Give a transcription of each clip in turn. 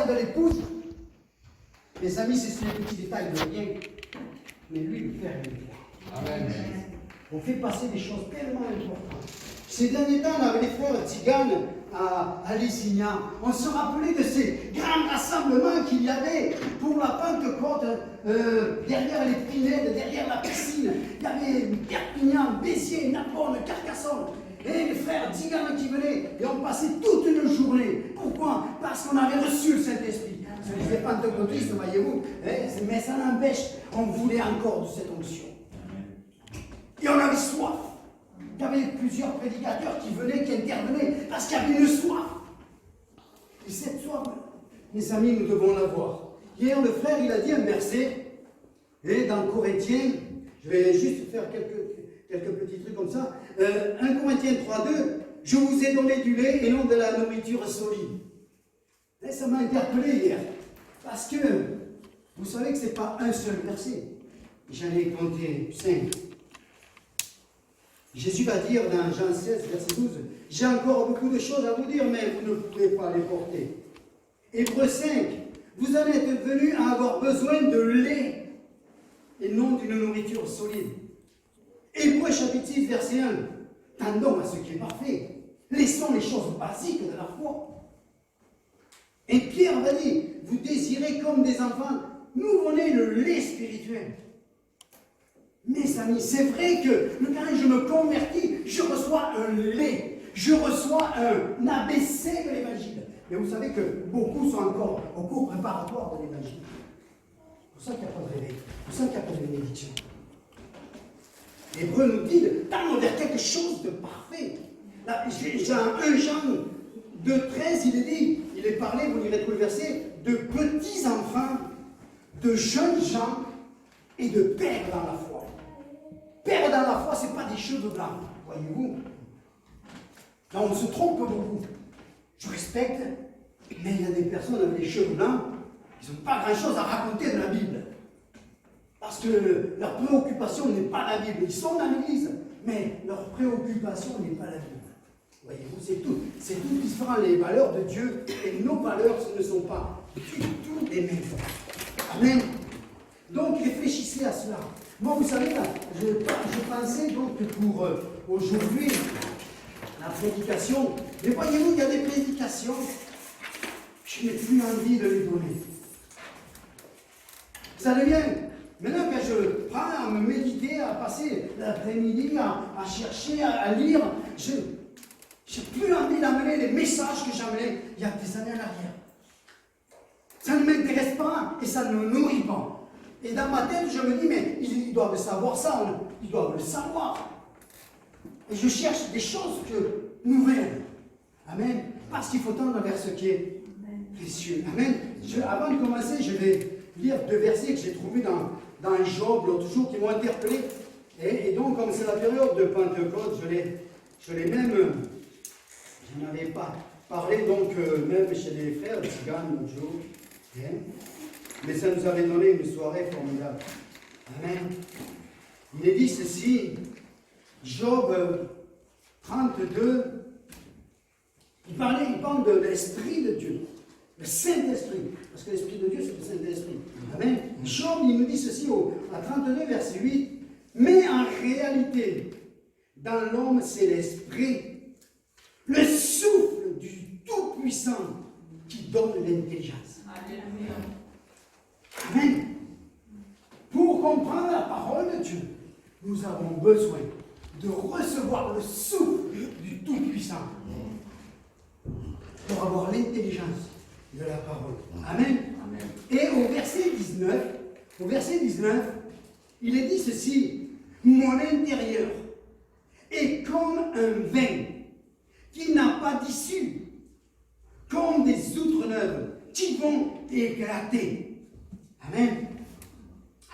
regarde l'épouse. Mes amis, c'est les petits détails de rien. Mais lui, le frère, il le voit. Amen. On fait passer des choses tellement importantes. Ces derniers temps, on avait les frères Tziganes à Lessignan. On se rappelait de ces grands rassemblements qu'il y avait pour la Pentecôte, derrière les Pinèdes, derrière la piscine. Il y avait Perpignan, Béziers, Narbonne, Carcassonne. Et les frères Tziganes qui venaient, et on passait toute une journée. Pourquoi? Parce qu'on avait reçu le Saint-Esprit. Ce n'était pas pentecôtistes, voyez-vous, mais ça n'empêche, on voulait encore de cette onction. Et on avait soif. Il y avait plusieurs prédicateurs qui venaient, qui intervenaient, parce qu'il y avait une soif. Et cette soif, mes amis, nous devons l'avoir. Hier, le frère, il a dit un verset, et dans Corinthiens, je vais juste faire quelques petits trucs comme ça. 1 Corinthiens 3,2, je vous ai donné du lait et non de la nourriture solide. Et ça m'a interpellé hier. Parce que, vous savez que ce n'est pas un seul verset. J'en ai compté 5. Jésus va dire dans Jean 16, verset 12, « J'ai encore beaucoup de choses à vous dire, mais vous ne pouvez pas les porter. » Hébreux 5, « Vous en êtes venus à avoir besoin de lait et non d'une nourriture solide. » Hébreux chapitre 6, verset 1, « Tendons à ce qui est parfait. Laissons les choses basiques de la foi. » Et Pierre va dire, « Vous désirez comme des enfants, nous venez le lait spirituel. » Mes amis, c'est vrai que quand je me convertis, je reçois un lait, je reçois un ABC de l'évangile. Mais vous savez que beaucoup sont encore au cours préparatoire de l'évangile. C'est pour ça qu'il n'y a pas de réveil, c'est pour ça qu'il n'y a pas de bénédiction. L'Hébreu nous dit, tendre vers quelque chose de parfait. Là, j'ai un Jean 2,13, il est parlé, vous lirez tout le verset, de petits enfants, de jeunes gens et de pères dans la foi. Père dans la foi, ce n'est pas des cheveux blancs, voyez-vous. Là, on se trompe beaucoup. Je respecte, mais il y a des personnes avec des cheveux blancs, ils n'ont pas grand-chose à raconter de la Bible. Parce que leur préoccupation n'est pas la Bible. Ils sont dans l'église, mais leur préoccupation n'est pas la Bible. Voyez-vous, c'est tout différent. Les valeurs de Dieu et nos valeurs, ce ne sont pas du tout les mêmes. Amen. Donc, réfléchissez à cela. Moi, vous savez, là, je pensais donc pour aujourd'hui, la prédication. Mais voyez-vous, il y a des prédications, je n'ai plus envie de les donner. Ça devient, maintenant que je prends à me méditer, à passer l'après-midi, à chercher, à lire, je n'ai plus envie d'amener les messages que j'amenais il y a des années en arrière. Ça ne m'intéresse pas et ça ne me nourrit pas. Et dans ma tête, je me dis, mais ils doivent savoir ça, ils doivent le savoir. Et je cherche des choses nouvelles. Amen. Parce qu'il faut tendre vers ce qui est précieux. Amen. Avant de commencer, je vais lire 2 versets que j'ai trouvés dans Job l'autre jour qui m'ont interpellé. Et donc, comme c'est la période de Pentecôte, je l'ai même, je n'avais pas parlé, donc même chez les frères de Tziganes l'autre jour. Mais ça nous avait donné une soirée formidable. Amen. Il est dit ceci, Job 32, il parle de l'Esprit de Dieu, le Saint-Esprit, parce que l'Esprit de Dieu, c'est le Saint-Esprit. Amen. Job, il nous dit ceci à 32, verset 8, mais en réalité, dans l'homme, c'est l'Esprit, le souffle du Tout-Puissant qui donne l'intelligence. Amen. Pour comprendre la parole de Dieu, nous avons besoin de recevoir le souffle du Tout-Puissant pour avoir l'intelligence de la parole. Amen. Amen. Et au verset 19, il est dit ceci, mon intérieur est comme un vin qui n'a pas d'issue, comme des outres neuves qui vont éclater. Amen.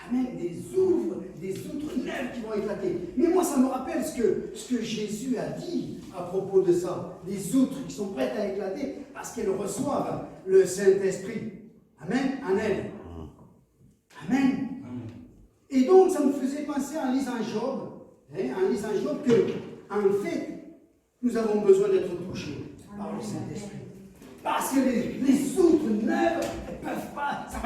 Amen. Des outres neuves qui vont éclater. Mais moi, ça me rappelle ce que Jésus a dit à propos de ça. Les outres qui sont prêtes à éclater parce qu'elles reçoivent le Saint-Esprit. Amen. En elles. Amen. Et donc, ça me faisait penser en lisant Job, que, en fait, nous avons besoin d'être touchés par le Saint-Esprit. Parce que les outres neuves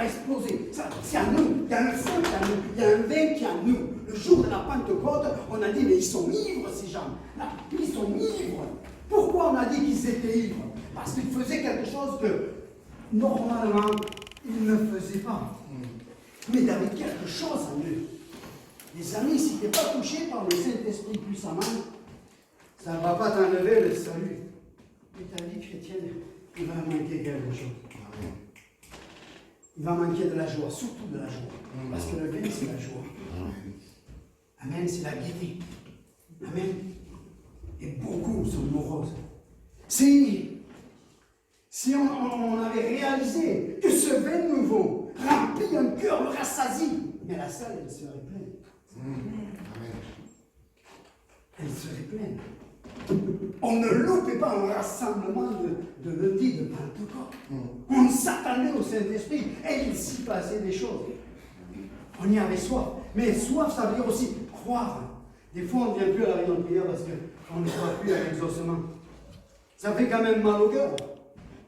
a explosé. C'est à nous. Il y a un feu qui est à nous. Il y a un vin qui est à nous. Le jour de la Pentecôte, on a dit, mais ils sont ivres, ces gens. Là, ils sont ivres. Pourquoi on a dit qu'ils étaient ivres? Parce qu'ils faisaient quelque chose que, normalement, ils ne faisaient pas. Mais il y avait quelque chose en eux. Les amis, si tu n'es pas touché par le Saint-Esprit puissamment, ça ne va pas t'enlever le salut. Et ta vie chrétienne, il va manquer quelque chose. Il va manquer de la joie, surtout de la joie. Parce que le vin, c'est la joie. Amen, c'est la gaieté. Amen. Et beaucoup sont moroses. Si on avait réalisé que ce vin nouveau remplit un cœur, le rassasie, mais la salle, elle serait pleine. Elle serait pleine. On ne loupait pas un rassemblement de lundi de Pentecôte. On s'attendait au Saint-Esprit et il s'y passait des choses. On y avait soif. Mais soif, ça veut dire aussi croire. Des fois, on ne vient plus à la réunion de prière parce qu'on ne croit plus à l'exaucement. Ça fait quand même mal au cœur.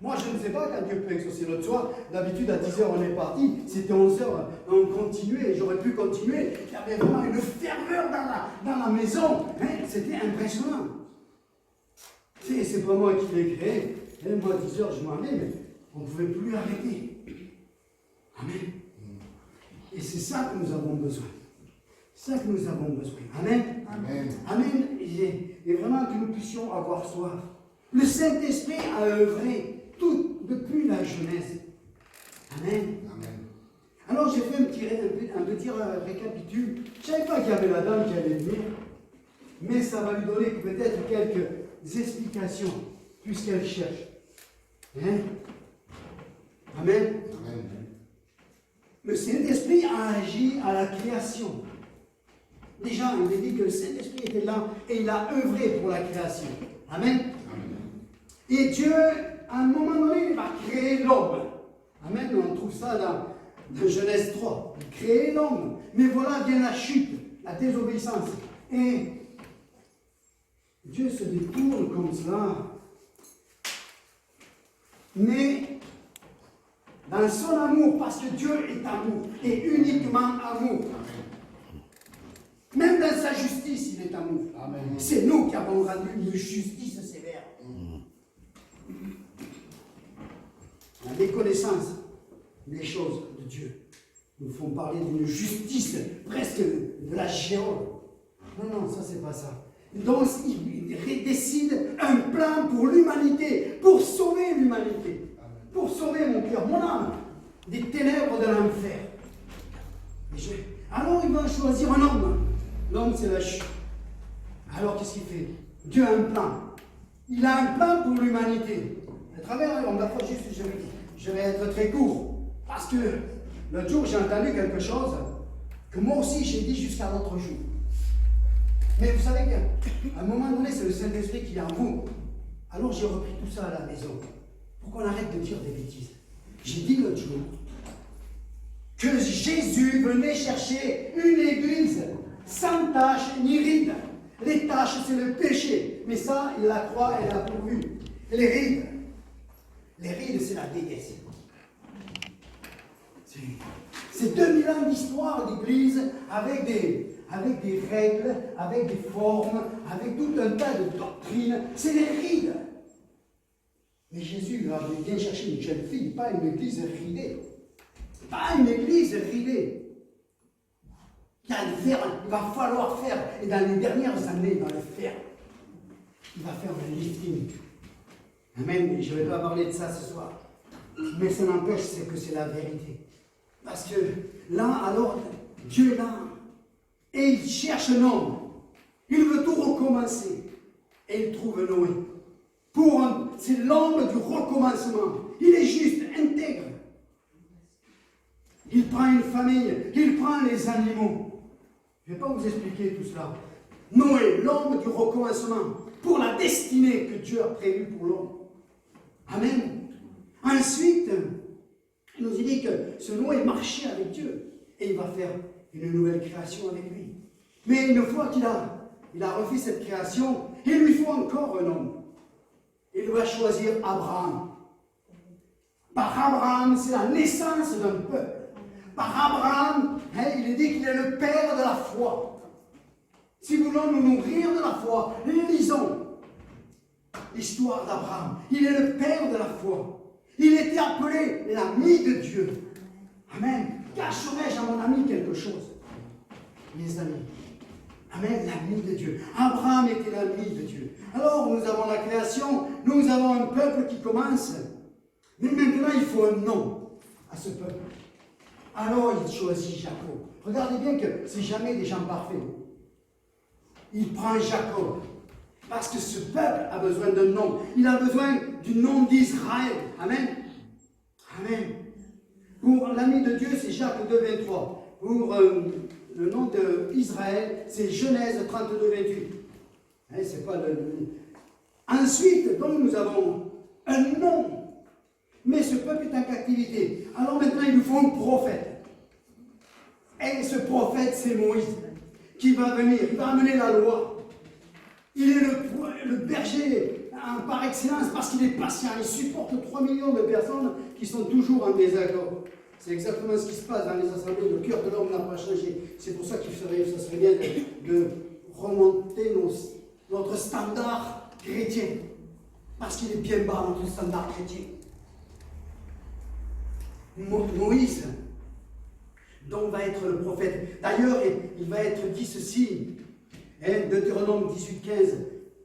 Moi, je ne sais pas quand Dieu peut exaucer. L'autre soir, d'habitude, à 10h, on est parti. C'était 11h, on continuait. J'aurais pu continuer. Il y avait vraiment une ferveur dans la maison. Hein? C'était impressionnant. C'est pas moi qui l'ai créé. Et moi, à 10h, je m'en vais, mais on ne pouvait plus arrêter. Amen. Et c'est ça que nous avons besoin. C'est ça que nous avons besoin. Amen. Amen. Amen. Et vraiment que nous puissions avoir soif. Le Saint-Esprit a œuvré tout depuis la jeunesse. Amen. Amen. Alors j'ai fait un petit récapitule. Je ne savais pas qu'il y avait la dame qui allait venir, mais ça va lui donner peut-être quelques explications, puisqu'elle cherche. Hein? Amen. Amen. Le Saint-Esprit a agi à la création. Déjà, il a dit que le Saint-Esprit était là et il a œuvré pour la création. Amen. Et Dieu, à un moment donné, il va créer l'homme. Amen. On trouve ça dans Genèse 3. Il crée l'homme. Mais voilà vient la chute, la désobéissance. Et Dieu se détourne comme cela. Mais dans son amour, parce que Dieu est amour, et uniquement amour. Même dans sa justice, il est amour. Amen. C'est nous qui avons rendu une justice sévère. La méconnaissance des choses de Dieu nous font parler d'une justice presque de la géole. Non, ça c'est pas ça. Donc il décide un plan pour l'humanité, pour sauver l'humanité, pour sauver mon cœur, mon âme, des ténèbres de l'enfer. Alors il va choisir un homme. L'homme c'est la chute. Alors qu'est-ce qu'il fait? Dieu a un plan. Il a un plan pour l'humanité. À travers, on va pas juste, je vais être très court. Parce que l'autre jour, j'ai entendu quelque chose que moi aussi j'ai dit jusqu'à l'autre jour. Mais vous savez qu'à un moment donné, c'est le Saint-Esprit qui est en vous. Alors j'ai repris tout ça à la maison. Pour qu'on arrête de dire des bêtises. J'ai dit l'autre jour que Jésus venait chercher une église sans tache ni ride. Les taches, c'est le péché. Mais ça, il la croit et l'a pourvu. Et les rides, c'est la déesse. C'est 2000 ans d'histoire d'église avec des règles, avec des formes, avec tout un tas de doctrines. C'est les rides. Mais Jésus vient chercher une jeune fille, pas une église ridée. Pas une église ridée. Il va falloir faire, et dans les dernières années, il va le faire. Il va faire le lifting. Amen, je ne vais pas parler de ça ce soir. Mais ça n'empêche, c'est que c'est la vérité. Parce que là, alors, Dieu est là. Et il cherche un homme. Il veut tout recommencer. Et il trouve Noé. C'est l'homme du recommencement. Il est juste, intègre. Il prend une famille, il prend les animaux. Je ne vais pas vous expliquer tout cela. Noé, l'homme du recommencement, pour la destinée que Dieu a prévue pour l'homme. Amen. Ensuite, il nous dit que ce Noé marchait avec Dieu et il va faire une nouvelle création avec lui. Mais une fois qu'il a refait cette création, il lui faut encore un homme. Il va choisir Abraham. Par Abraham, c'est la naissance d'un peuple. Par Abraham, il est dit qu'il est le père de la foi. Si nous voulons nous nourrir de la foi, lisons l'histoire d'Abraham. Il est le père de la foi. Il était appelé l'ami de Dieu. Amen. Cacherai-je à mon ami quelque chose? Mes amis. Amen, l'ami de Dieu. Abraham était l'ami de Dieu. Alors, nous avons la création, nous avons un peuple qui commence. Mais maintenant, il faut un nom à ce peuple. Alors, il choisit Jacob. Regardez bien que c'est jamais des gens parfaits. Il prend Jacob. Parce que ce peuple a besoin d'un nom. Il a besoin du nom d'Israël. Amen. Amen. Pour l'ami de Dieu, c'est Jacques 2, 23. Pour le nom d'Israël, c'est Genèse 32, 28. Hein, c'est pas Ensuite, donc nous avons un nom. Mais ce peuple est en captivité. Alors maintenant, il nous faut un prophète. Et ce prophète, c'est Moïse, qui va venir. Il va amener la loi. Il est le berger par excellence parce qu'il est patient. Il supporte 3 millions de personnes qui sont toujours en désaccord. C'est exactement ce qui se passe dans les assemblées. Le cœur de l'homme n'a pas changé. C'est pour ça qu'il ça serait bien de remonter notre standard chrétien. Parce qu'il est bien bas, notre standard chrétien. Moïse, donc, va être le prophète. D'ailleurs, il va être dit ceci, Deutéronome 18, 15,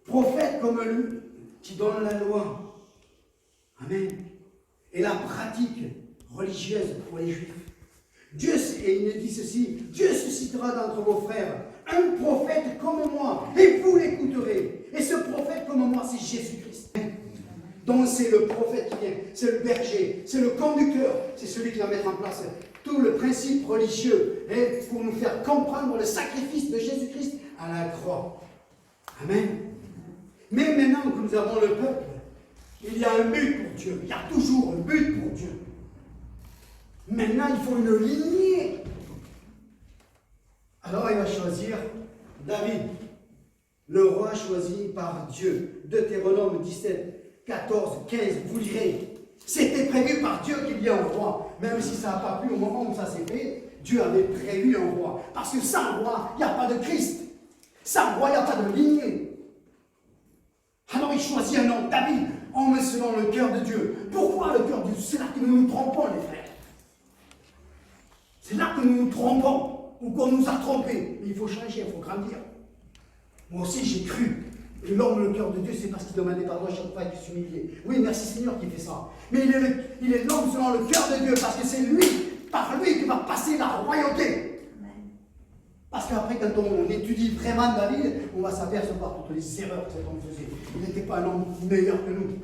prophète comme lui, qui donne la loi. Amen. Et la pratique religieuse pour les Juifs. Dieu, et il dit ceci, Dieu suscitera d'entre vos frères un prophète comme moi, et vous l'écouterez. Et ce prophète comme moi, c'est Jésus-Christ. Donc c'est le prophète qui vient, c'est le berger, c'est le conducteur, c'est celui qui va mettre en place tout le principe religieux pour nous faire comprendre le sacrifice de Jésus-Christ à la croix. Amen. Mais maintenant que nous avons le peuple, il y a un but pour Dieu. Il y a toujours un but pour Dieu. Maintenant, il faut une lignée. Alors, il va choisir David, le roi choisi par Dieu. Deutéronome 17, 14, 15, vous lirez. C'était prévu par Dieu qu'il y ait un roi. Même si ça n'a pas plu au moment où ça s'est fait, Dieu avait prévu un roi. Parce que sans roi, il n'y a pas de Christ. Sans roi, il n'y a pas de lignée. Alors il choisit un homme, David, homme selon le cœur de Dieu. Pourquoi le cœur de Dieu? C'est là que nous nous trompons, les frères. C'est là que nous nous trompons, ou qu'on nous a trompés. Mais il faut changer, il faut grandir. Moi aussi, j'ai cru que l'homme, le cœur de Dieu, c'est parce qu'il demandait pardon à chaque fois qu'il s'humiliait. Oui, merci Seigneur qui fait ça. Mais il est l'homme selon le cœur de Dieu, parce que c'est lui, par lui, qui va passer la royauté. Parce qu'après, quand on étudie vraiment David, on va s'apercevoir toutes les erreurs que cet homme faisait. Il n'était pas un homme meilleur que nous.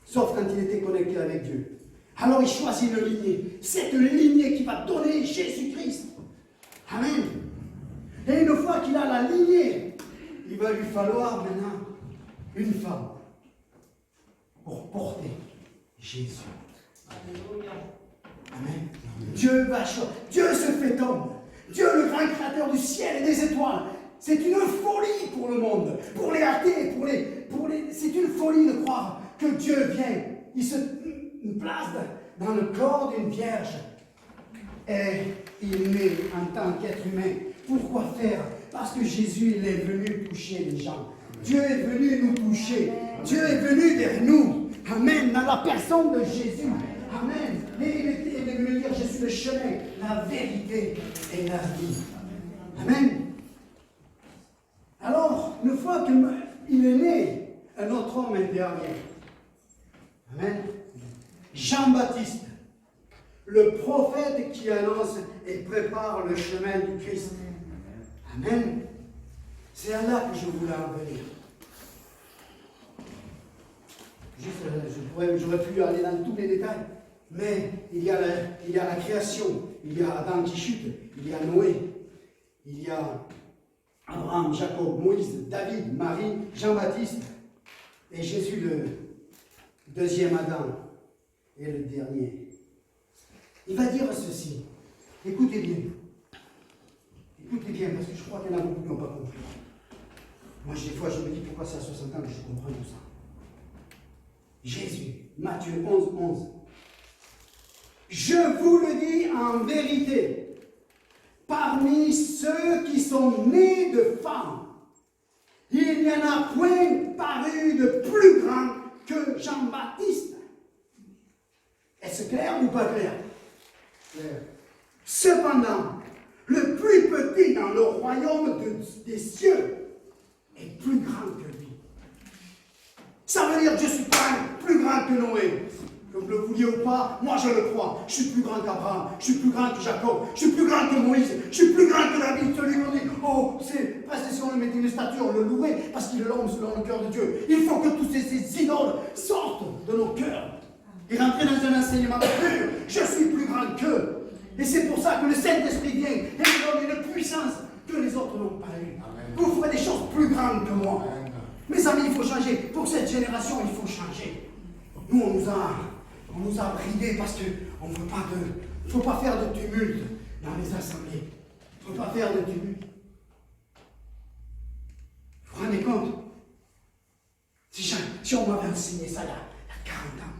Sauf quand il était connecté avec Dieu. Alors il choisit une lignée. Cette lignée qui va donner Jésus-Christ. Amen. Et une fois qu'il a la lignée, il va lui falloir maintenant une femme pour porter Jésus. Alléluia. Amen. Dieu se fait homme. Dieu, le grand créateur du ciel et des étoiles. C'est une folie pour le monde, pour les athées, c'est une folie de croire que Dieu vient. Il se place dans le corps d'une vierge. Et il naît en tant qu'être humain. Pourquoi faire? Parce que Jésus, il est venu toucher les gens. Dieu est venu nous toucher. Dieu est venu vers nous. Amen. Dans la personne de Jésus. Amen. Et il est venu dire, je suis le chemin, la vérité et la vie. Amen. Alors, une fois qu'il est né, un autre homme intervient. Amen. Jean-Baptiste, le prophète qui annonce et prépare le chemin du Christ. Amen. C'est à là que je voulais en venir. J'aurais pu aller dans tous les détails. Mais il y a la création, il y a Adam qui chute, il y a Noé, il y a Abraham, Jacob, Moïse, David, Marie, Jean-Baptiste et Jésus, le deuxième Adam et le dernier. Il va dire ceci. Écoutez bien. Écoutez bien, parce que je crois qu'il y en a beaucoup qui n'ont pas compris. Moi, des fois, je me dis pourquoi c'est à 60 ans que je comprends tout ça. Jésus, Matthieu 11, 11. Je vous le dis en vérité, parmi ceux qui sont nés de femmes, il n'y en a point paru de plus grand que Jean-Baptiste. Est-ce clair ou pas clair? Clair. Cependant, le plus petit dans le royaume des cieux est plus grand que lui. Ça veut dire que je suis plus grand que Noé. Que vous le vouliez ou pas, moi je le crois. Je suis plus grand qu'Abraham, je suis plus grand que Jacob, je suis plus grand que Moïse, je suis plus grand que David. Celui qu'on dit, oh, c'est presque si on le mettait une statue, on le louerait parce qu'il est l'homme selon le cœur de Dieu. Il faut que tous ces idoles sortent de nos cœurs et rentrer dans un enseignement pur. Je suis plus grand qu'eux. Et c'est pour ça que le Saint-Esprit vient et nous donne une puissance que les autres n'ont pas eu. Vous ferez des choses plus grandes que moi. Amen. Mes amis, il faut changer. Pour cette génération, il faut changer. Nous, on nous a bridés parce qu'on ne veut pas il ne faut pas faire de tumulte dans les assemblées. Il ne faut pas faire de tumulte. Vous vous rendez compte? Si on m'avait enseigné ça il y a 40 ans,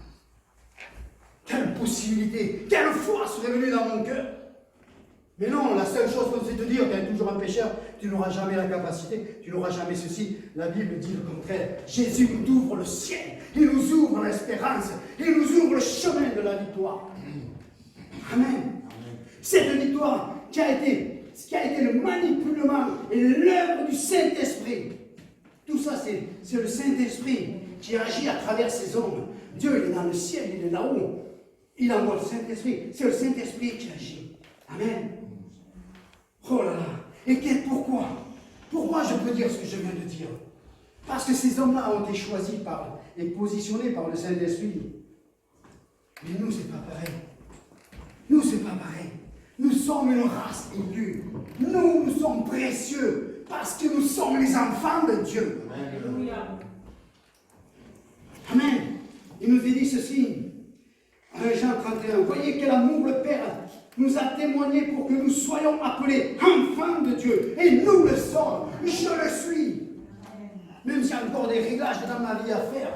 quelle possibilité, quelle foi serait venue dans mon cœur. Mais non, la seule chose qu'on sait te dire, tu es toujours un pécheur, tu n'auras jamais la capacité, tu n'auras jamais ceci. La Bible dit le contraire. Jésus nous ouvre le ciel, il nous ouvre l'espérance, il nous ouvre le chemin de la victoire. Amen. Cette victoire qui a été le manipulement et l'œuvre du Saint-Esprit. Tout ça, c'est le Saint-Esprit qui agit à travers ces hommes. Dieu, il est dans le ciel, il est là-haut. Il envoie le Saint-Esprit. C'est le Saint-Esprit qui agit. Amen. Oh là là. Et pourquoi? Pourquoi je peux dire ce que je viens de dire? Parce que ces hommes-là ont été choisis et positionnés par le Saint-Esprit. Mais nous, c'est pas pareil. Nous, c'est pas pareil. Nous sommes une race élue. Nous sommes précieux parce que nous sommes les enfants de Dieu. Alléluia. Amen. Il nous est dit ceci. 1 Jean 31. Voyez quel amour le Père nous a témoigné pour que nous soyons appelés enfants de Dieu. Et nous le sommes. Je le suis. Même s'il y a encore des réglages dans ma vie à faire,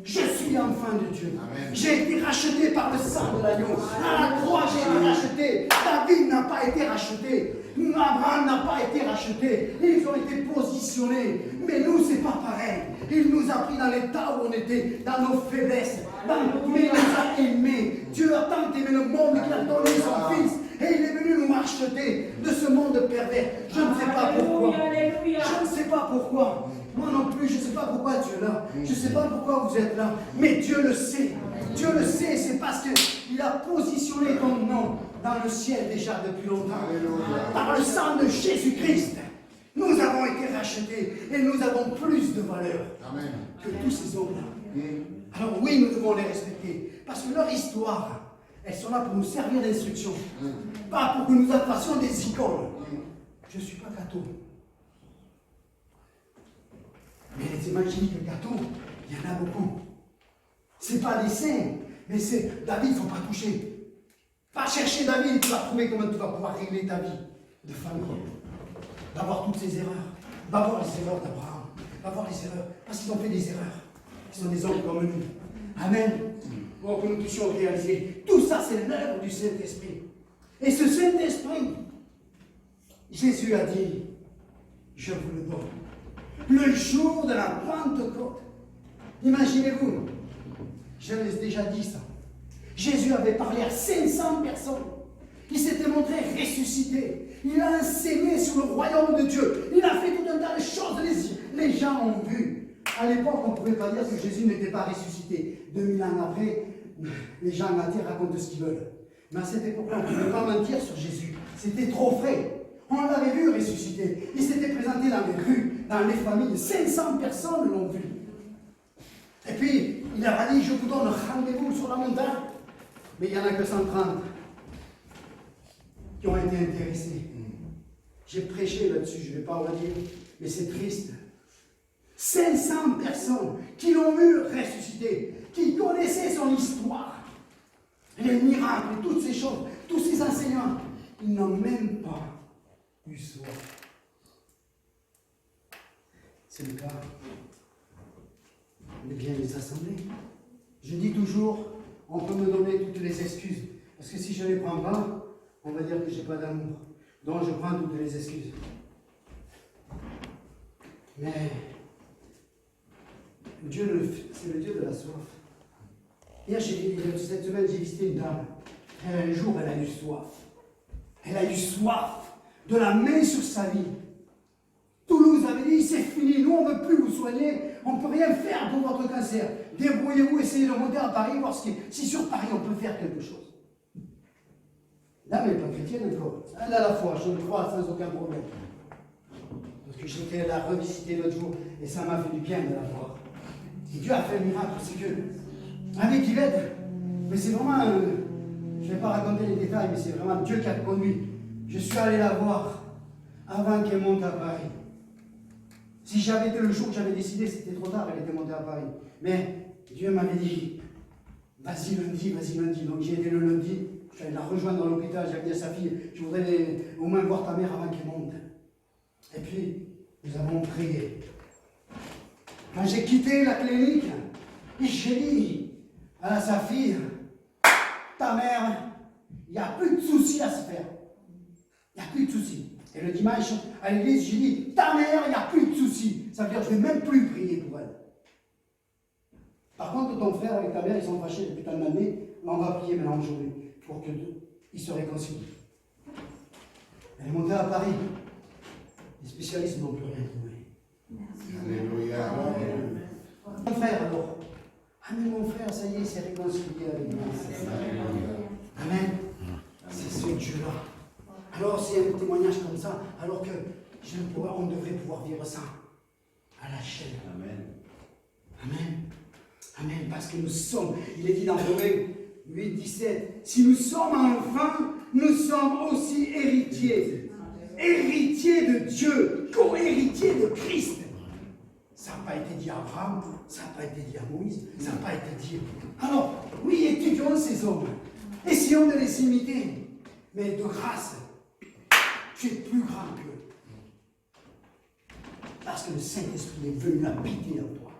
je suis enfant de Dieu. J'ai été racheté par le sang de l'agneau. À la croix, j'ai été racheté. David n'a pas été racheté. Abraham n'a pas été racheté. Ils ont été positionnés. Mais nous, c'est pas pareil. Il nous a pris dans l'état où on était, dans nos faiblesses. Mais il nous a aimés. Dieu a tant aimé le monde qu'il a donné son Fils. Et il est venu nous racheter de ce monde pervers. Je ne sais pas pourquoi. Je ne sais pas pourquoi. Moi non plus, je ne sais pas pourquoi tu es là. Je ne sais pas pourquoi vous êtes là. Mais Dieu le sait. Dieu le sait, c'est parce qu'il a positionné ton nom dans le ciel déjà depuis longtemps. Par le sang de Jésus-Christ, nous avons été rachetés et nous avons plus de valeur que tous ces hommes-là. Alors oui, nous devons les respecter. Parce que leur histoire, elles sont là pour nous servir d'instruction. Pas pour que nous fassions des icônes. Je ne suis pas catho. Mais les évangéliques cathos, il y en a beaucoup. Ce n'est pas des saints, mais c'est David, il ne faut pas toucher. Va chercher David, tu vas trouver comment tu vas pouvoir régler ta vie de famille. Va voir toutes ces erreurs. Va voir les erreurs d'Abraham. Va voir les erreurs. Parce qu'ils ont fait des erreurs. Ils sont des hommes comme nous. Amen. Pour que nous puissions réaliser. Tout ça, c'est l'œuvre du Saint-Esprit. Et ce Saint-Esprit, Jésus a dit, je vous le donne. Le jour de la Pentecôte. Imaginez-vous, je l'ai déjà dit ça. Jésus avait parlé à 500 personnes. Il s'était montré ressuscité. Il a enseigné sur le royaume de Dieu. Il a fait tout un tas de choses. Les gens ont vu. À l'époque, on ne pouvait pas dire que Jésus n'était pas ressuscité. 2000 ans après, les gens à la terre racontent ce qu'ils veulent. Mais à cette époque-là, on ne pouvait pas mentir sur Jésus. C'était trop frais. On l'avait vu ressusciter. Il s'était présenté dans les rues, dans les familles. 500 personnes l'ont vu. Et puis, il a dit, je vous donne rendez-vous sur la montagne. Mais il n'y en a que 130 qui ont été intéressés. J'ai prêché là-dessus, je ne vais pas en dire, mais c'est triste. 500 personnes qui l'ont vu ressusciter, qui connaissaient son histoire, les miracles, toutes ces choses, tous ces enseignements. Ils n'ont même pas eu soif. C'est le cas de bien les assemblées. Je dis toujours, on peut me donner toutes les excuses. Parce que si je ne les prends pas, on va dire que je n'ai pas d'amour. Donc je prends toutes les excuses. Mais Dieu, c'est le Dieu de la soif. Hier, cette semaine, j'ai visité une dame. Un jour, elle a eu soif. Elle a eu soif de la main sur sa vie. Toulouse avait dit, c'est fini, nous on ne veut plus vous soigner, on ne peut rien faire pour votre cancer. Débrouillez-vous, essayez de monter à Paris, voir si sur Paris on peut faire quelque chose. Là, mais pas chrétienne encore. Elle a la foi, je le crois sans aucun problème. Parce que j'étais là revisiter l'autre jour et ça m'a fait du bien de la voir. Et Dieu a fait un miracle, c'est que, avec Yvette, mais c'est vraiment, je ne vais pas raconter les détails, mais c'est vraiment Dieu qui a conduit. Je suis allé la voir avant qu'elle monte à Paris. Si j'avais été le jour que j'avais décidé, c'était trop tard, elle était montée à Paris. Mais Dieu m'avait dit, vas-y lundi, vas-y lundi. Donc j'ai été le lundi, je suis allé la rejoindre dans l'hôpital, j'ai dit à sa fille, je voudrais au moins voir ta mère avant qu'elle monte. Et puis, nous avons prié. Quand j'ai quitté la clinique, j'ai dit à sa fille, ta mère, il n'y a plus de soucis à se faire. Il n'y a plus de soucis. Et le dimanche, à l'église, j'ai dit, ta mère, il n'y a plus de soucis. Ça veut dire que je ne vais même plus prier pour elle. Par contre, ton frère avec ta mère, ils sont fâchés depuis tant d'années. Là, on va prier maintenant aujourd'hui pour qu'ils se réconcilient. Elle est montée à Paris. Les spécialistes n'ont plus rien trouvé. Alléluia. Mon frère, alors. Ah, mais mon frère, ça y est, il s'est réconcilié avec moi. Amen. C'est ce Dieu-là. Alors, c'est un témoignage comme ça, alors que on devrait pouvoir vivre ça à la chaîne. Amen. Amen. Amen. Parce que nous sommes, il est dit dans Romains 8, 17, si nous sommes enfants, nous sommes aussi héritiers. Héritiers de Dieu, co-héritiers de Christ. Ça n'a pas été dit à Abraham, ça n'a pas été dit à Moïse, ça n'a pas été dit. Alors, oui, étudions ces hommes. Essayons de les imiter. Mais de grâce, tu es plus grand qu'eux. Parce que le Saint-Esprit est venu habiter en toi.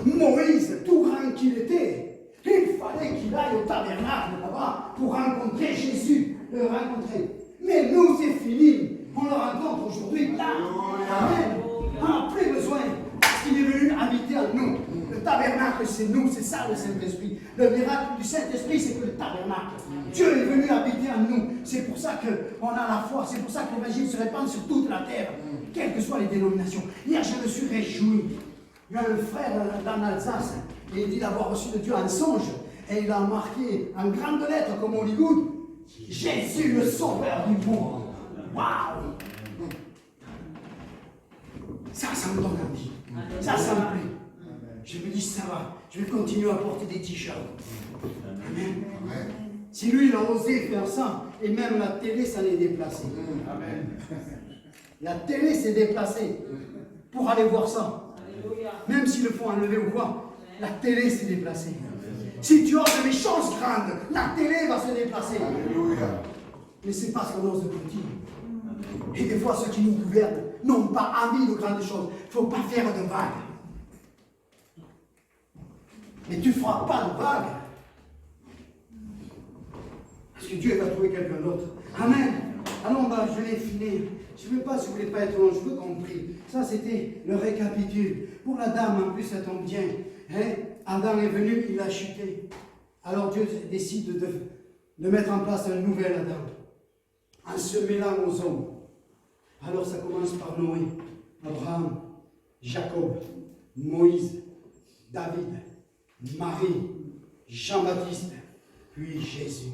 Amen. Moïse, tout grand qu'il était, il fallait qu'il aille au tabernacle là-bas pour rencontrer Jésus, le rencontrer. Mais nous, c'est fini. On le rencontre aujourd'hui là. Amen. On n'a plus besoin. Parce qu'il est venu habiter en nous. Le tabernacle, c'est nous, c'est ça le Saint-Esprit. Le miracle du Saint-Esprit, c'est que le tabernacle. Dieu est venu habiter en nous. C'est pour ça qu'on a la foi. C'est pour ça que l'évangile se répand sur toute la terre, quelles que soient les dénominations. Hier, je me suis réjoui. Il y a un frère dans l'Alsace, et il dit d'avoir reçu de Dieu un songe. Et il a marqué en grandes lettres, comme Hollywood, Jésus, le sauveur du monde. Waouh! Ça me donne envie. Ça me plaît. Je me dis, ça va, je vais continuer à porter des t-shirts. Amen. Si lui, il a osé faire ça, et même la télé, ça l'est déplacé. Amen. La télé s'est déplacée pour aller voir ça. Même s'ils le font enlever ou quoi, la télé s'est déplacée. Si tu as de méchances grandes, la télé va se déplacer. Alléluia. Mais c'est parce qu'on ose de petit. Et des fois, ceux qui nous gouvernent n'ont pas envie de grandes choses. Il ne faut pas faire de vagues. Mais tu ne feras pas de vagues. Parce que Dieu va trouver quelqu'un d'autre. Amen. Alors, je vais finir. Je ne veux pas, si vous ne voulez pas être long, je veux qu'on prie. Ça, c'était le récapitule. Pour la dame, en plus, ça tombe bien. Hein? Adam est venu, il a chuté. Alors Dieu décide de mettre en place un nouvel Adam, en se mêlant aux hommes. Alors ça commence par Noé, Abraham, Jacob, Moïse, David, Marie, Jean-Baptiste, puis Jésus.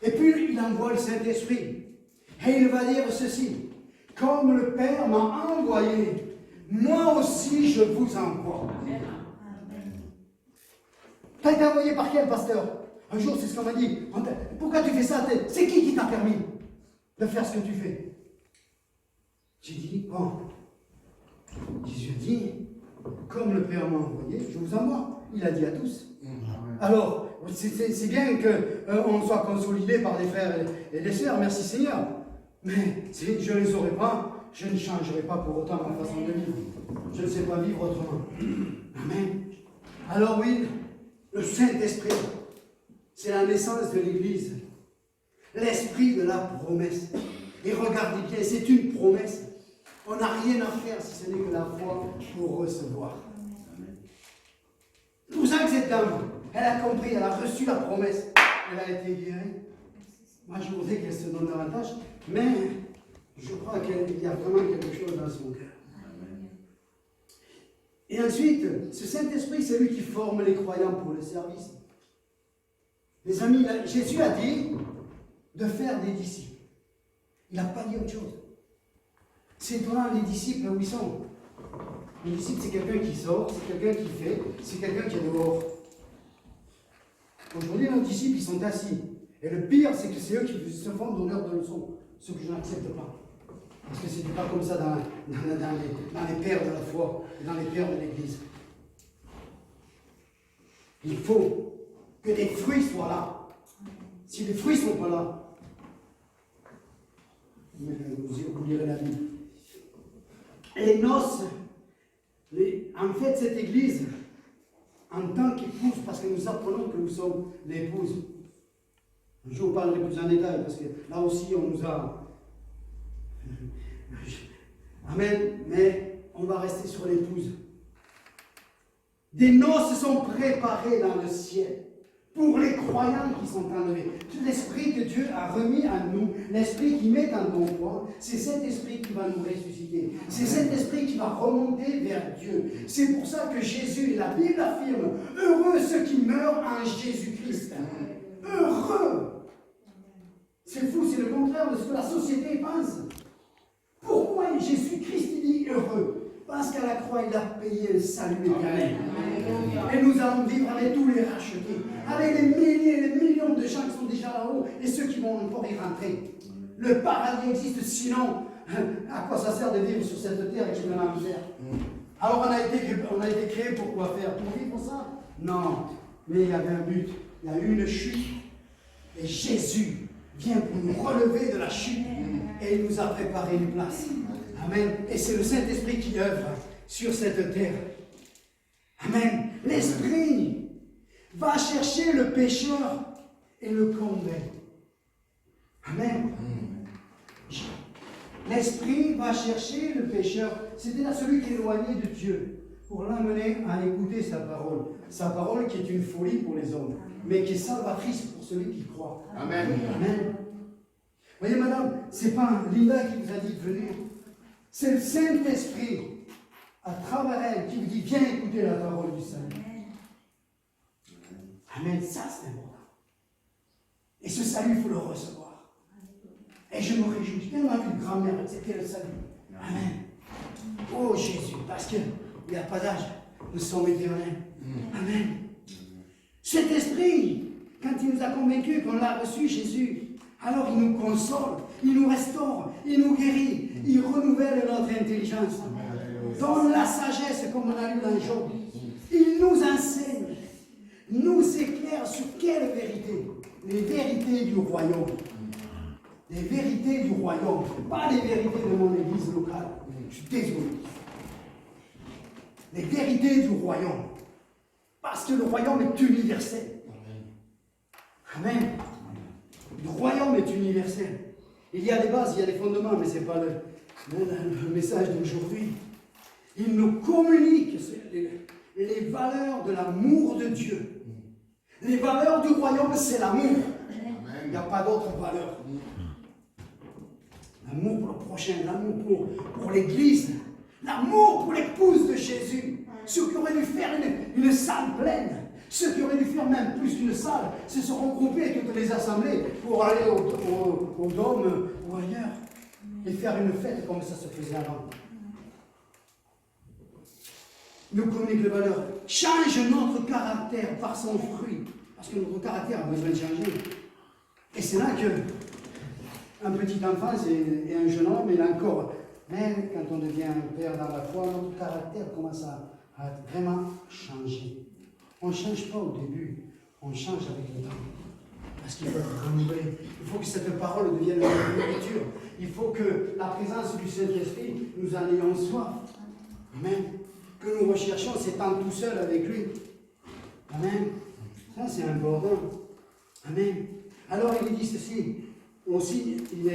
Et puis il envoie le Saint-Esprit. Et il va dire ceci, comme le Père m'a envoyé, moi aussi je vous envoie. Tu as été envoyé par quel pasteur? Un jour, c'est ce qu'on m'a dit. Pourquoi tu fais ça? C'est qui t'a permis de faire ce que tu fais? J'ai dit, bon. Jésus a dit, comme le Père m'a envoyé, je vous envoie. Il a dit à tous. Alors, c'est bien qu'on soit consolidé par des frères et des sœurs, merci Seigneur. Mais si je ne les aurais pas, je ne changerai pas pour autant ma façon de vivre. Je ne sais pas vivre autrement. Amen. Alors oui, Le Saint-Esprit, c'est la naissance de l'Église. L'esprit de la promesse. Et regardez bien, c'est une promesse. On n'a rien à faire si ce n'est que la foi pour recevoir. C'est pour ça que cette dame, elle a compris, elle a reçu la promesse. Elle a été guérie. Moi, je voudrais qu'elle se donne davantage, mais je crois qu'il y a vraiment quelque chose dans son cœur. Et ensuite, ce Saint-Esprit, c'est lui qui forme les croyants pour le service. Les amis, Jésus a dit de faire des disciples. Il n'a pas dit autre chose. C'est étonnant, les disciples, où ils sont. Les disciples, c'est quelqu'un qui sort, c'est quelqu'un qui fait, c'est quelqu'un qui est dehors. Aujourd'hui, nos disciples, ils sont assis. Et le pire, c'est que c'est eux qui se font donneurs de leçons, ce que je n'accepte pas. Parce que ce n'était pas comme ça dans les pères de la foi, dans les pères de l'Église. Il faut que des fruits soient là. Si les fruits ne sont pas là, vous lirez la Bible. Les noces, en fait, cette Église, en tant qu'épouse, parce que nous apprenons que nous sommes l'épouse. Je vous parle plus en détail, parce que là aussi, on nous a... Amen, mais on va rester sur l'épouse. Des noces sont préparées dans le ciel pour les croyants qui sont enlevés. L'esprit que Dieu a remis à nous, l'esprit qui met en bon point, c'est cet esprit qui va nous ressusciter. C'est cet esprit qui va remonter vers Dieu. C'est pour ça que Jésus, la Bible affirme, heureux ceux qui meurent en Jésus-Christ. Heureux. C'est fou, c'est le contraire de ce que la société pense. Pourquoi Jésus-Christ dit heureux? Parce qu'à la croix, il a payé le salut éternel. Et nous allons vivre avec tous les rachetés, avec les milliers et les millions de gens qui sont déjà là-haut et ceux qui vont encore y rentrer. Le paradis existe, sinon, à quoi ça sert de vivre sur cette terre et qui est en enfer? Alors on a été créé pour quoi faire? Pour vivre ça? Non, mais il y avait un but, il y a eu une chute et Jésus vient pour nous relever de la chute et il nous a préparé une place. Amen. Et c'est le Saint-Esprit qui œuvre sur cette terre. Amen. L'Esprit va chercher le pécheur et le convaincre. Amen. L'Esprit va chercher le pécheur, c'est-à-dire celui qui est éloigné de Dieu, pour l'amener à écouter sa parole. Sa parole qui est une folie pour les hommes, mais qui est salvatrice pour celui qui croit. Amen. Amen. Voyez, madame, ce n'est pas Linda qui vous a dit de venir. C'est le Saint-Esprit, à travers elle, qui vous dit, viens écouter la parole du salut. Amen, ça c'est important. Et ce salut, il faut le recevoir. Et je me réjouis. J'ai tellement vu de grand-mère, c'était le salut. Amen. Oh Jésus, parce qu'il n'y a pas d'âge, nous sommes éternels. Amen. Cet esprit, quand il nous a convaincus qu'on l'a reçu, Jésus, alors il nous console, il nous restaure, il nous guérit, il renouvelle notre intelligence. Donne la sagesse, comme on a lu dans Job. Il nous enseigne, nous éclaire sur quelle vérité? Les vérités du royaume. Les vérités du royaume, pas les vérités de mon église locale. Je suis désolé. Les vérités du royaume. Parce que le royaume est universel. Amen. Le royaume est universel. Il y a des bases, il y a des fondements, mais ce n'est pas le message d'aujourd'hui. Il nous communique les valeurs de l'amour de Dieu. Les valeurs du royaume, c'est l'amour. Il n'y a pas d'autres valeurs. L'amour pour le prochain, l'amour pour l'Église, l'amour pour l'épouse de Jésus. Ceux qui auraient dû faire une salle pleine, ceux qui auraient dû faire même plus qu'une salle, se sont regroupés toutes les assemblées pour aller au dôme ou ailleurs et faire une fête comme ça se faisait avant. Nous communique les valeurs. Change notre caractère par son fruit. Parce que notre caractère a besoin de changer. Et c'est là que un petit enfant et un jeune homme, il a encore. Mais quand on devient un père dans la foi, notre caractère commence à vraiment changer. On ne change pas au début, on change avec le temps. Parce qu'il faut être renouvelé. Il faut que cette parole devienne une nourriture. Il faut que la présence du Saint-Esprit, nous en ayons soif. Amen. Que nous recherchons ces temps tout seul avec lui. Amen. Ça, c'est important. Amen. Alors, il dit ceci. Aussi, il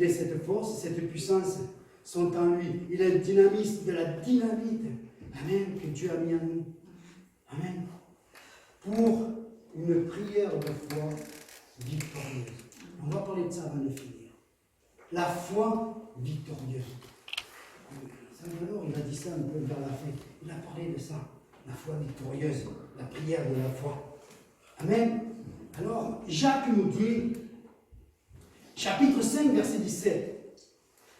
est cette force, cette puissance sont en lui. Il est le dynamisme de la dynamite. Amen. Que Dieu a mis en nous. Amen. Pour une prière de foi victorieuse. On va parler de ça avant de finir. La foi victorieuse. Salvador, il a dit ça un peu vers la fin. Il a parlé de ça. La foi victorieuse. La prière de la foi. Amen. Alors, Jacques nous dit, chapitre 5, verset 17,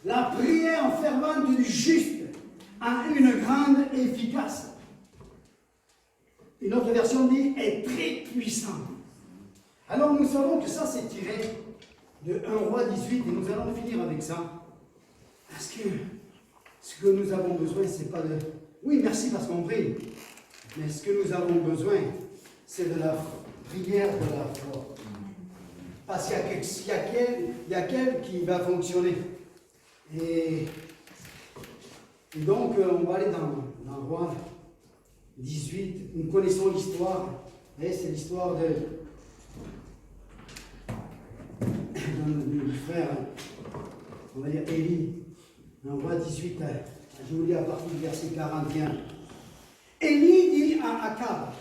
la prière fervente du juste a une grande efficace. Une autre version dit, est très puissante. Alors, nous savons que ça, c'est tiré de 1 Roi 18, et nous allons finir avec ça. Parce que ce que nous avons besoin, c'est pas de... Oui, merci parce qu'on prie. Mais ce que nous avons besoin, c'est de la prière de la foi. Parce qu'il y a qu'elle qui va fonctionner. Et donc, on va aller dans Roi 18. Nous connaissons l'histoire. C'est l'histoire du frère, on va dire Élie. Dans Roi 18, je vous lis à partir du verset 41. Élie dit à Akab,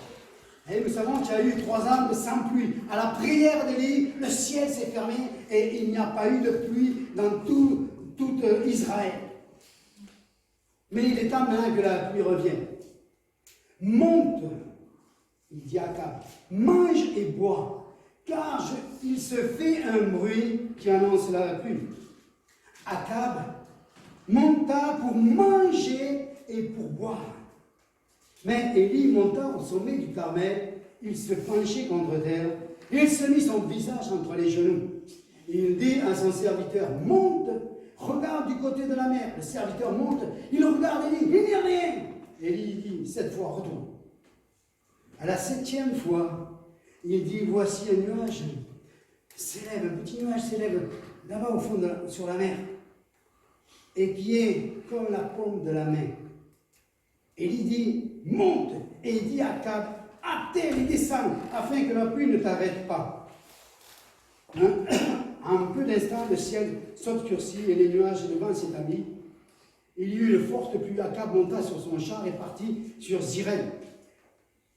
et nous savons qu'il y a eu 3 ans sans pluie. À la prière d'Élie, le ciel s'est fermé et il n'y a pas eu de pluie dans tout Israël. Mais il est temps maintenant que la pluie revienne. Monte, il dit à Akab, mange et bois, car il se fait un bruit qui annonce la pluie. Akab monta pour manger et pour boire. Mais Élie monta au sommet du Carmel, il se penchait contre terre, il se mit son visage entre les genoux. Il dit à son serviteur, monte, regarde du côté de la mer. Le serviteur monte, il regarde Élie, il n'y a rien. Élie dit, 7 fois, retourne. À la 7e fois, il dit, voici un nuage s'élève, un petit nuage s'élève là-bas au fond, sur la mer, et qui est comme la paume de la main. Élie dit, monte, et il dit à Akab, attelle et descends, afin que la pluie ne t'arrête pas. En peu d'instants, le ciel s'obscurcit et les nuages et le vent s'établissent. Il y eut une forte pluie. Akab monta sur son char et partit sur Zirel.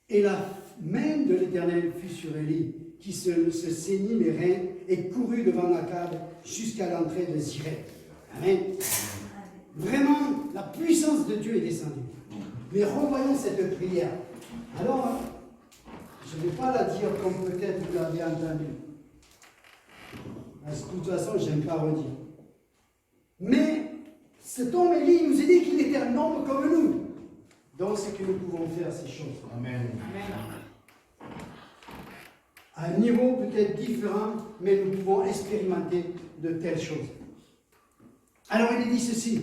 Et la main de l'Éternel fut sur Élie, qui se saignit les reins et courut devant Akab jusqu'à l'entrée de Zirel. Amen. Vraiment, la puissance de Dieu est descendue. Mais revoyons cette prière. Alors, je ne vais pas la dire comme peut-être vous l'avez entendu. Parce que de toute façon, je n'aime pas redire. Mais cet homme Élie nous a dit qu'il était un homme comme nous. Donc, c'est que nous pouvons faire ces choses. Amen. Amen. À un niveau peut-être différent, mais nous pouvons expérimenter de telles choses. Alors, il dit ceci.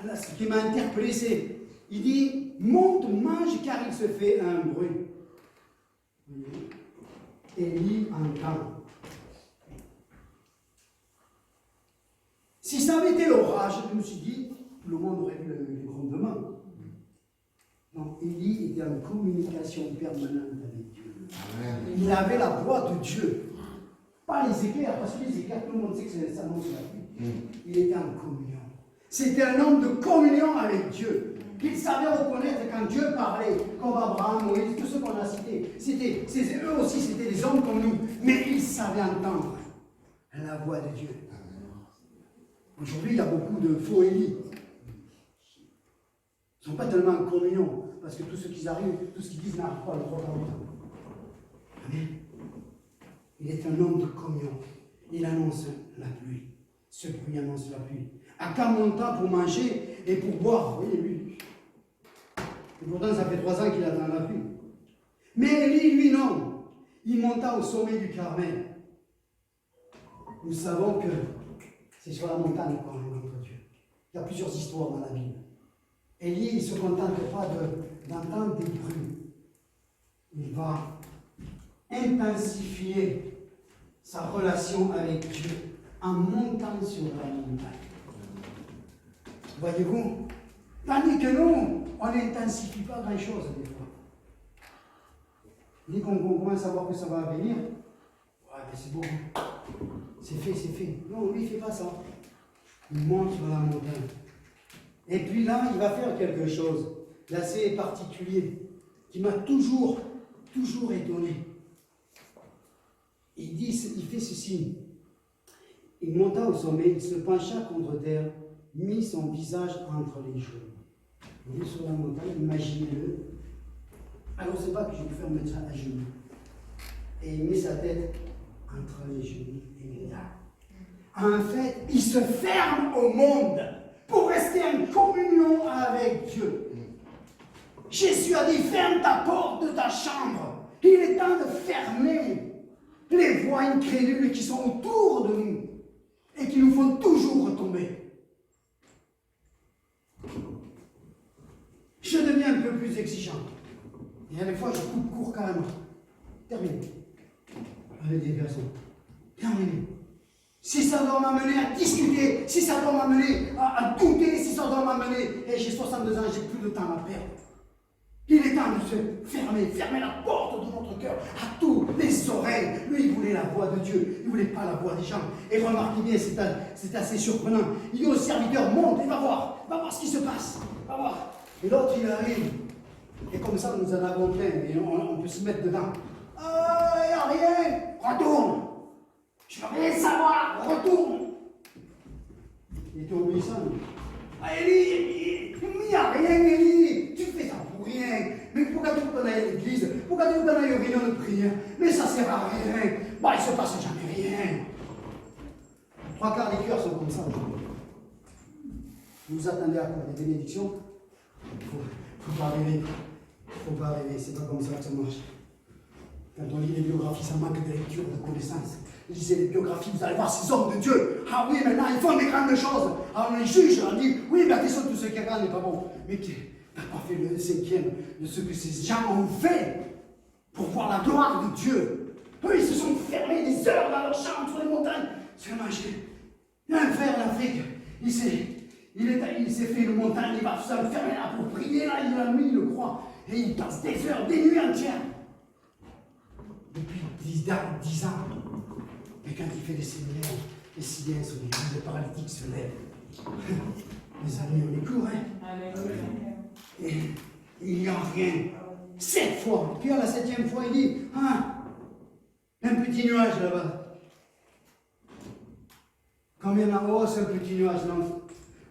Là, ce qui m'a interpellé, c'est, il dit, monte, mange, car il se fait un bruit. Élie entend. Si ça avait été l'orage, je me suis dit, tout le monde aurait vu les grondements. Non, Élie était en communication permanente avec Dieu. Amen. Il avait la voix de Dieu. Pas les éclairs, parce que les éclairs, tout le monde sait que ça annonce la pluie. Il était en communion. C'était un homme de communion avec Dieu. Qu'il savait reconnaître quand Dieu parlait, comme Abraham, Moïse, tous ceux qu'on a cités. Eux aussi, c'était des hommes comme nous. Mais ils savaient entendre la voix de Dieu. Aujourd'hui, il y a beaucoup de faux Élie. Ils ne sont pas tellement en communion, parce que tout ce qu'ils arrivent, tout ce qu'ils disent n'arrive pas à le croire. Amen. Il est un homme de communion. Il annonce la pluie. Ce bruit annonce la pluie. Akab monta pour manger et pour boire. Vous voyez, lui. Et pourtant, ça fait 3 ans qu'il attend la pluie. Mais Élie, lui, non. Il monta au sommet du Carmel. Nous savons que c'est sur la montagne qu'on rencontre Dieu. Il y a plusieurs histoires dans la Bible. Élie, il ne se contente pas d'entendre des bruits. Il va intensifier sa relation avec Dieu en montant sur la montagne. Voyez-vous? Tandis que nous, on n'intensifie pas grand-chose des fois. Dès qu'on commence à voir que ça va venir, ouais, mais c'est bon. C'est fait, c'est fait. Non, lui, il ne fait pas ça. Il monte sur la montagne. Et puis là, il va faire quelque chose d'assez particulier, qui m'a toujours étonné. Il fait ceci. Il monta au sommet, il se pencha contre terre, mit son visage entre les genoux. Il est sur la montagne, imaginez-le. Alors, c'est pas que je vais faire mettre ça à genoux. Et il met sa tête entre les genoux et il est là. En fait, il se ferme au monde pour rester en communion avec Dieu. Jésus a dit, ferme ta porte de ta chambre. Il est temps de fermer les voix incrédules qui sont autour de nous et qui nous font toujours retomber. Je deviens un peu plus exigeant. Et à la fois, je coupe court carrément. Terminé. Avec des personnes. Terminé. Si ça doit m'amener à discuter, si ça doit m'amener à douter, si ça doit m'amener, et j'ai 62 ans, j'ai plus de temps à perdre. Il est temps de se fermer la porte de notre cœur à tous les oreilles. Lui, il voulait la voix de Dieu, il ne voulait pas la voix des gens. Et remarquez bien, c'est assez surprenant. Il dit au serviteur, monte et va voir ce qui se passe, va voir. Et l'autre, il arrive. Et comme ça, nous en avons plein, et on peut se mettre dedans. Il n'y a rien, retourne. Je veux rien savoir, retourne. Il était obéissant. Élie, il n'y a rien, Élie. Tu fais ça pour rien. Mais pourquoi tu veux qu'on aille à l'église? Pourquoi tu veux qu'on aille aux réunions de prière? Mais ça sert à rien. Bah, il ne se passe jamais rien. 3/4 des cœurs sont comme ça aujourd'hui. Vous attendez à quoi? Des bénédictions? Faut pas rêver. Faut pas rêver. C'est pas comme ça que ça marche. Quand on lit les biographies, ça manque de lecture, de connaissances. Lisez les biographies, vous allez voir ces hommes de Dieu. Ah oui, maintenant ils font des grandes choses. Ah, on les juge, on dit, oui, mais attention, tout ce qui est grand n'est pas bon. Mais tu n'as pas fait le 5e de ce que ces gens ont fait pour voir la gloire de Dieu. Eux, ils se sont fermés des heures dans leur chambre sur les montagnes. C'est vraiment, il y a un frère en Afrique, il s'est fait une montagne, il va se fermer là pour prier, là, il a mis le croix. Et il passe des heures, des nuits entières. Depuis 10 ans. Et quand il fait des séminaires, les Syriens sont les gens, les paralytiques se lèvent. Les amis, on est court, hein? Et il n'y a rien. 7 fois. Puis à la 7e fois, il dit, un petit nuage là-bas. Combien là-haut, c'est un petit nuage? Non,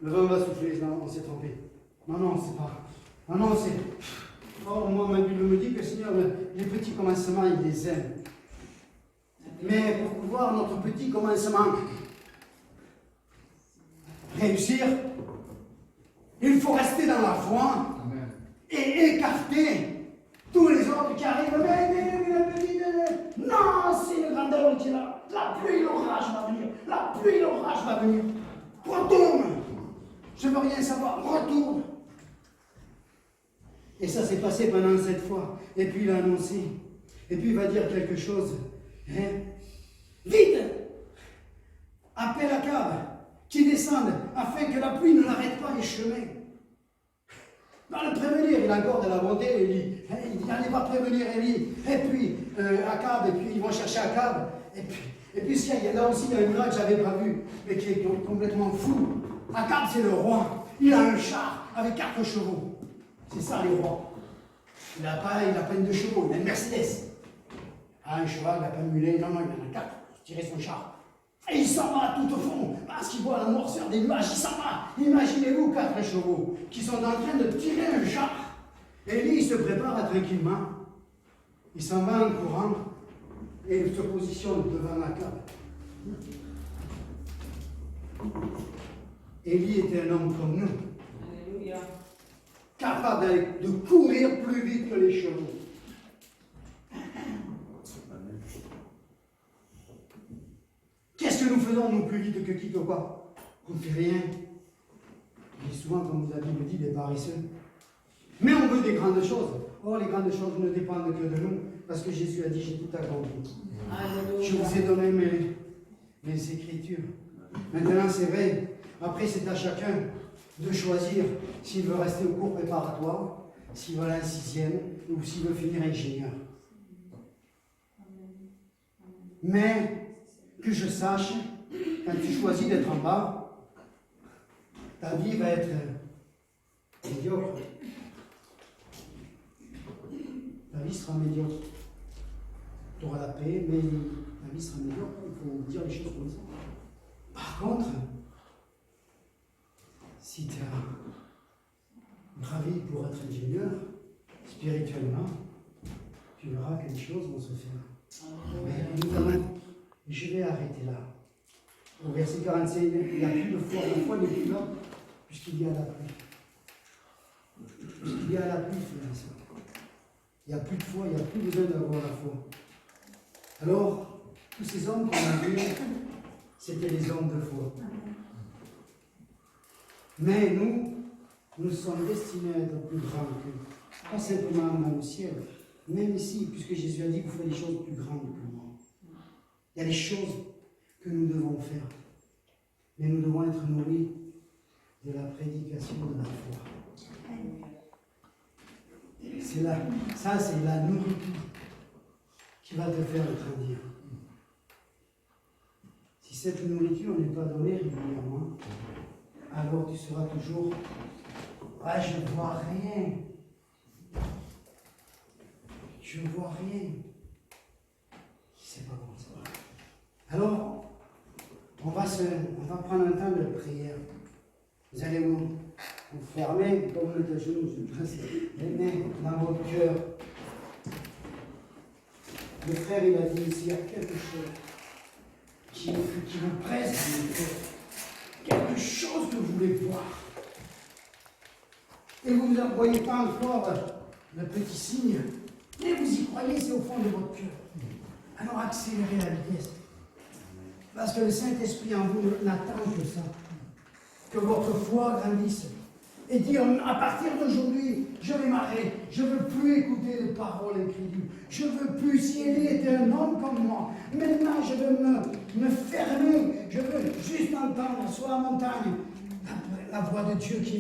le vent va souffler, non, on s'est trompé. Non, c'est pas. Non, c'est. Or, moi, ma Bible me dit que le Seigneur, les petits commencements, il les aime. Mais pour pouvoir notre petit commencement réussir, il faut rester dans la foi et écarter tous les autres qui arrivent. Non, c'est le grandeur qui est là. La pluie, l'orage va venir. La pluie, l'orage va venir. Retourne. Je ne veux rien savoir. Retourne. Et ça s'est passé pendant 7 fois. Et puis il a annoncé. Et puis il va dire quelque chose. Vite! Appelle Akab, qui descende, afin que la pluie ne l'arrête pas les chemins. Va le prévenir, il a encore de la bonté, Élie. Il dit, allez pas prévenir Élie. Et puis Akab, et puis ils vont chercher Akab. Et puis il y a là aussi, il y a une là que je n'avais pas vue, mais qui est complètement fou. Akab, c'est le roi. Il a un char avec 4 chevaux. C'est ça les rois. Il n'a pas une de chevaux, il a une Mercedes. Un cheval, il n'a pas de mulet, non, il en a 4 pour tirer son char. Et il s'en va tout au fond, parce qu'il voit la noirceur des nuages, il s'en va. Imaginez-vous 4 chevaux qui sont en train de tirer un char. Et lui, il se prépare tranquillement. Il s'en va en courant et il se positionne devant Akab. Élie était un homme comme nous. Alléluia. Capable de courir plus vite que les chevaux. Qu'est-ce que nous faisons, nous, plus vite que qui que quoi? On ne fait rien. Et souvent, comme vous avez dit, des paresseux. Mais on veut des grandes choses. Or, les grandes choses ne dépendent que de nous, parce que Jésus a dit, j'ai tout accompli. Je vous ai donné mes écritures. Maintenant, c'est vrai. Après, c'est à chacun de choisir s'il veut rester au cours préparatoire, s'il veut aller en 6e, ou s'il veut finir ingénieur. Mais que je sache, quand tu choisis d'être en bas, ta vie va être médiocre. Ta vie sera médiocre. Tu auras la paix, mais ta vie sera médiocre. Il faut dire les choses comme ça. Par contre, si tu as gravi pour être ingénieur, spirituellement, tu verras que les choses vont se faire. Mais évidemment, je vais arrêter là. Au verset 45, il n'y a plus de foi. La foi n'est plus là, puisqu'il y a la pluie. Puisqu'il y a la pluie, frère et sœurs. Il n'y a plus de foi, il n'y a plus besoin d'avoir la foi. Alors, tous ces hommes qu'on a vus, c'était les hommes de foi. Mais nous sommes destinés à être plus grands que, pas simplement dans le ciel, même ici, puisque Jésus a dit que vous faites des choses plus grandes que moi. Il y a des choses que nous devons faire. Mais nous devons être nourris de la prédication de la foi. Ça, c'est la nourriture qui va te faire grandir. Si cette nourriture n'est pas donnée régulièrement, alors tu seras toujours « Ah, je ne vois rien. Je ne vois rien. » C'est pas bon ça. Alors, on va prendre un temps de prière. Vous allez vous fermer, comme vous êtes à genoux, je pense, les mains dans votre cœur. Le frère, il a dit ici, il y a quelque chose qui vous presse dans le cœur. Quelque chose que vous voulez voir. Et vous ne voyez pas encore le petit signe, mais vous y croyez, c'est au fond de votre cœur. Alors accélérez la vitesse. Parce que le Saint-Esprit en vous n'attend que ça. Que votre foi grandisse. Et dire, à partir d'aujourd'hui, je vais m'arrêter. Je ne veux plus écouter de paroles incrédules. Je ne veux plus, si Élie était un homme comme moi, maintenant je veux me fermer. Je veux juste entendre sur la montagne la voix de Dieu qui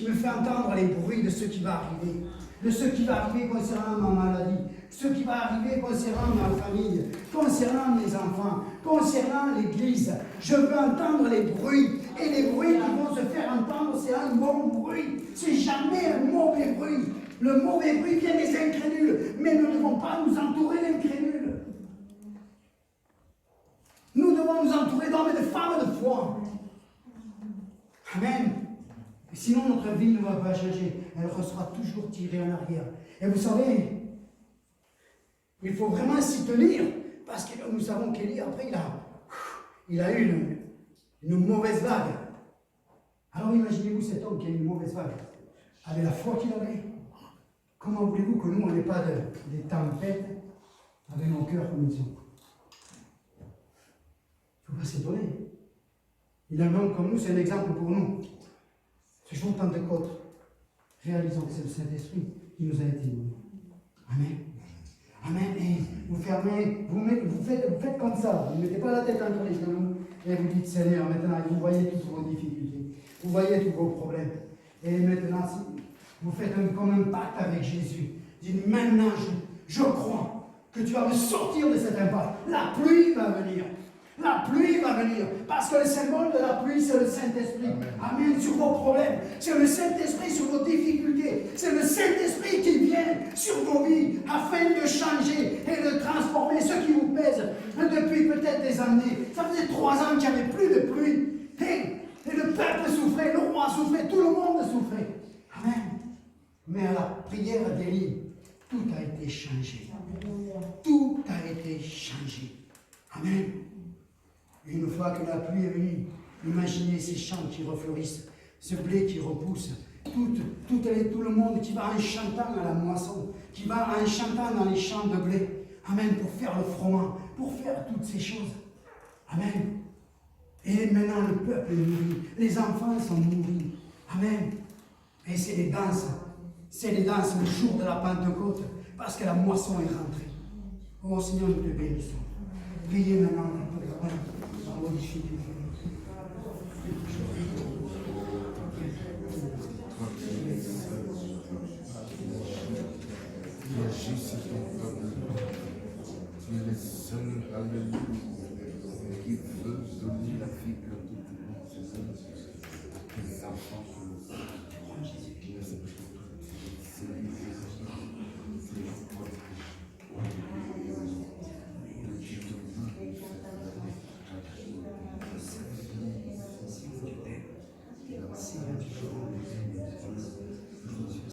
me fait entendre les bruits de ce qui va arriver. De ce qui va arriver concernant ma maladie, ce qui va arriver concernant ma famille, concernant mes enfants, concernant l'Église. Je veux entendre les bruits. Et les bruits qui vont se faire entendre, c'est un bon bruit. C'est jamais un mauvais bruit. Le mauvais bruit vient des incrédules. Mais nous ne devons pas nous entourer d'incrédules. Nous devons nous entourer d'hommes et de femmes de foi. Amen. Sinon, notre vie ne va pas changer. Elle sera toujours tirée en arrière. Et vous savez, il faut vraiment s'y tenir. Parce que nous savons qu'Élie, après, il a eu une mauvaise vague. Alors imaginez-vous cet homme qui a eu une mauvaise vague. Avec la foi qu'il avait. Comment voulez-vous que nous, on n'ait pas des tempêtes avec nos cœurs comme ils sont? Il ne faut pas s'étonner. Il a un homme comme nous, c'est un exemple pour nous. Ce jour de Pentecôte, réalisons que c'est le Saint-Esprit qui nous a été donné. Amen. Amen. Et vous fermez, vous faites comme ça. Vous ne mettez pas la tête entre les genoux et vous dites Seigneur, maintenant, vous voyez toutes vos difficultés. Vous voyez tous vos problèmes. Et maintenant, vous faites comme un pacte avec Jésus. Dites maintenant, je crois que tu vas me sortir de cette impasse. La pluie va venir. La pluie va venir, parce que le symbole de la pluie, c'est le Saint-Esprit. Amen, sur vos problèmes. C'est le Saint-Esprit sur vos difficultés. C'est le Saint-Esprit qui vient sur vos vies afin de changer et de transformer ce qui vous pèse depuis peut-être des années. Ça faisait 3 ans qu'il n'y avait plus de pluie. Et le peuple souffrait, le roi souffrait, tout le monde souffrait. Amen. Mais à la prière d'Élie, tout a été changé. Tout a été changé. Amen. Une fois que la pluie est venue, imaginez ces champs qui refleurissent, ce blé qui repousse, tout le monde qui va en chantant à la moisson, qui va en chantant dans les champs de blé. Amen, pour faire le froment, pour faire toutes ces choses. Amen. Et maintenant le peuple est nourri, les enfants sont nourris. Amen. Et c'est les danses le jour de la Pentecôte, parce que la moisson est rentrée. Oh Seigneur, nous te bénissons. Veillez maintenant dans vos difficultés. Tu agis sur ton peuple. Tu es le seul, alléluia. sens